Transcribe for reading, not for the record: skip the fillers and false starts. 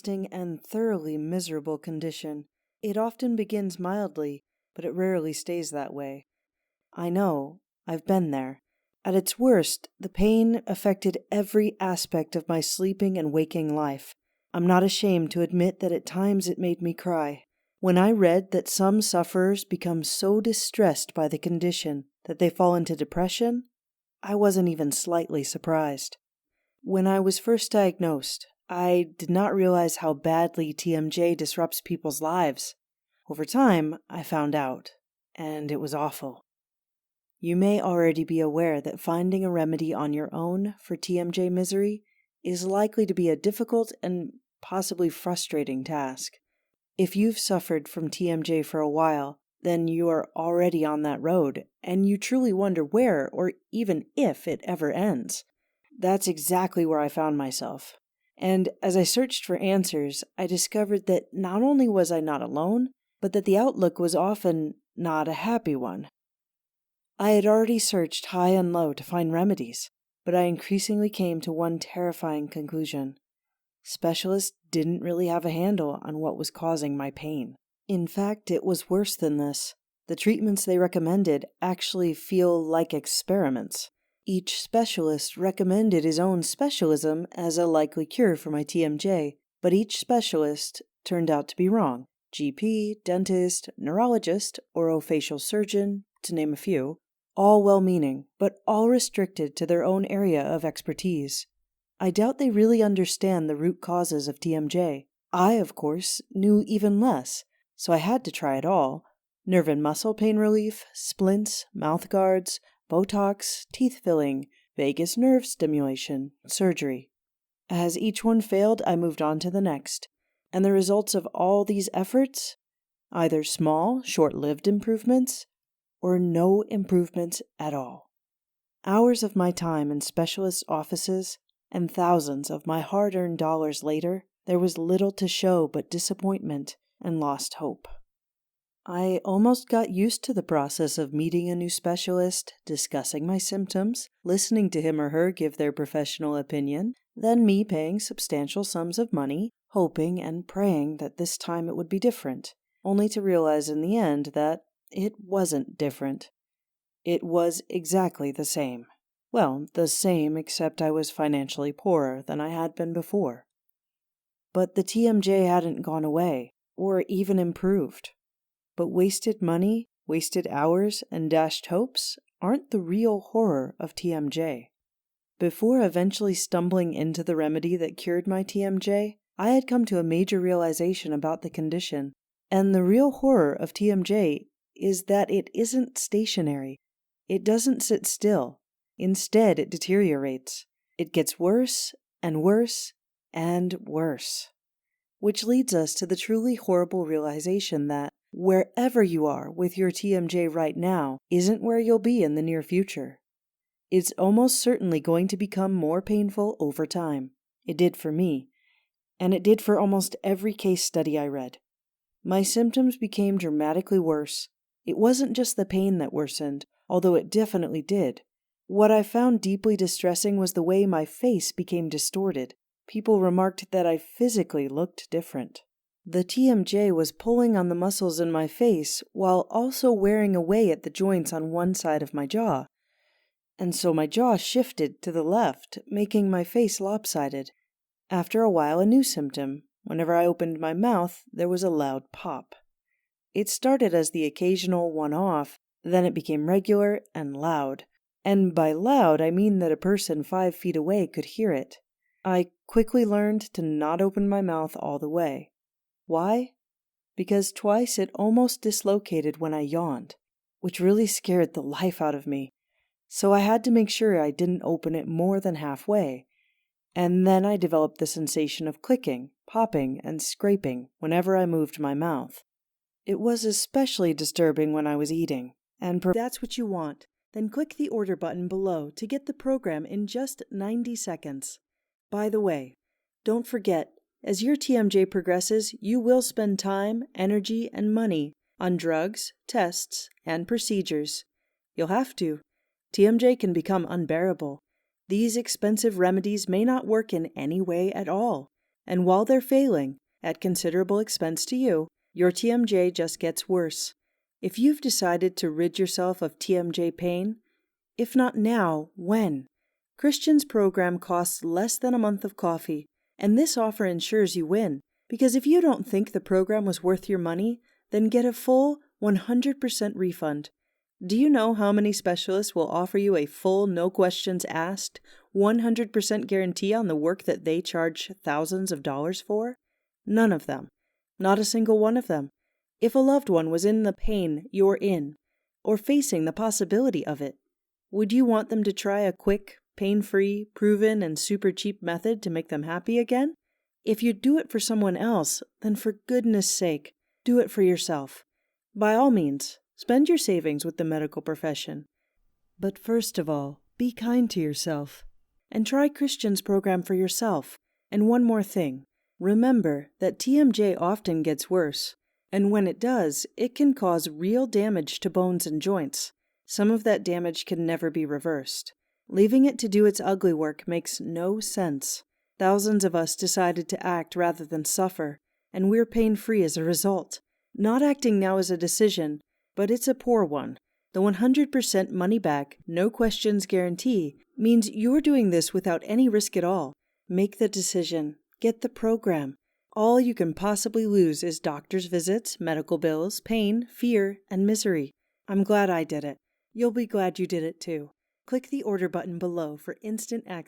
exhausting and thoroughly miserable condition. It often begins mildly, but it rarely stays that way. I know, I've been there. At its worst, the pain affected every aspect of my sleeping and waking life. I'm not ashamed to admit that at times it made me cry. When I read that some sufferers become so distressed by the condition that they fall into depression, I wasn't even slightly surprised. When I was first diagnosed, I did not realize how badly TMJ disrupts people's lives. Over time, I found out, and it was awful. You may already be aware that finding a remedy on your own for TMJ misery is likely to be a difficult and possibly frustrating task. If you've suffered from TMJ for a while, then you are already on that road, and you truly wonder where or even if it ever ends. That's exactly where I found myself. And as I searched for answers, I discovered that not only was I not alone, but that the outlook was often not a happy one. I had already searched high and low to find remedies, but I increasingly came to one terrifying conclusion. Specialists didn't really have a handle on what was causing my pain. In fact, it was worse than this. The treatments they recommended actually feel like experiments. Each specialist recommended his own specialism as a likely cure for my TMJ, but each specialist turned out to be wrong. GP, dentist, neurologist, orofacial surgeon, to name a few, all well-meaning, but all restricted to their own area of expertise. I doubt they really understand the root causes of TMJ. I, of course, knew even less, so I had to try it all. Nerve and muscle pain relief, splints, mouth guards, Botox, teeth filling, vagus nerve stimulation, surgery. As each one failed, I moved on to the next. And the results of all these efforts? Either small, short-lived improvements, or no improvements at all. Hours of my time in specialist offices, and thousands of my hard-earned dollars later, there was little to show but disappointment and lost hope. I almost got used to the process of meeting a new specialist, discussing my symptoms, listening to him or her give their professional opinion, then me paying substantial sums of money, hoping and praying that this time it would be different, only to realize in the end that it wasn't different. It was exactly the same. Well, the same except I was financially poorer than I had been before. But the TMJ hadn't gone away, or even improved. But wasted money, wasted hours, and dashed hopes aren't the real horror of TMJ. Before eventually stumbling into the remedy that cured my TMJ, I had come to a major realization about the condition. And the real horror of TMJ is that it isn't stationary. It doesn't sit still. Instead, it deteriorates. It gets worse and worse and worse. Which leads us to the truly horrible realization that wherever you are with your TMJ right now isn't where you'll be in the near future. It's almost certainly going to become more painful over time. It did for me, and it did for almost every case study I read. My symptoms became dramatically worse. It wasn't just the pain that worsened, although it definitely did. What I found deeply distressing was the way my face became distorted. People remarked that I physically looked different. The TMJ was pulling on the muscles in my face while also wearing away at the joints on one side of my jaw. And so my jaw shifted to the left, making my face lopsided. After a while, a new symptom. Whenever I opened my mouth, there was a loud pop. It started as the occasional one-off, then it became regular and loud. And by loud, I mean that a person 5 feet away could hear it. I quickly learned to not open my mouth all the way. Why? Because twice it almost dislocated when I yawned, which really scared the life out of me. So I had to make sure I didn't open it more than halfway. And then I developed the sensation of clicking, popping, and scraping whenever I moved my mouth. It was especially disturbing when I was eating. And if that's what you want, then click the order button below to get the program in just 90 seconds. By the way, don't forget, as your TMJ progresses, you will spend time, energy, and money on drugs, tests, and procedures. You'll have to. TMJ can become unbearable. These expensive remedies may not work in any way at all, And while they're failing, at considerable expense to you, your TMJ just gets worse. If you've decided to rid yourself of TMJ pain, if not now, when? Christian's program costs less than a month of coffee, and this offer ensures you win. Because if you don't think the program was worth your money, then get a full 100% refund. Do you know how many specialists will offer you a full, no questions asked, 100% guarantee on the work that they charge thousands of dollars for? None of them. Not a single one of them. If a loved one was in the pain you're in, or facing the possibility of it, would you want them to try a quick, pain-free, proven, and super cheap method to make them happy again? If you do it for someone else, then for goodness sake, do it for yourself. By all means, spend your savings with the medical profession. But first of all, be kind to yourself. And try Christian's program for yourself. And one more thing. Remember that TMJ often gets worse. And when it does, it can cause real damage to bones and joints. Some of that damage can never be reversed. Leaving it to do its ugly work makes no sense. Thousands of us decided to act rather than suffer, and we're pain-free as a result. Not acting now is a decision, but it's a poor one. The 100% money-back, no questions guarantee means you're doing this without any risk at all. Make the decision. Get the program. All you can possibly lose is doctor's visits, medical bills, pain, fear, and misery. I'm glad I did it. You'll be glad you did it too. Click the order button below for instant access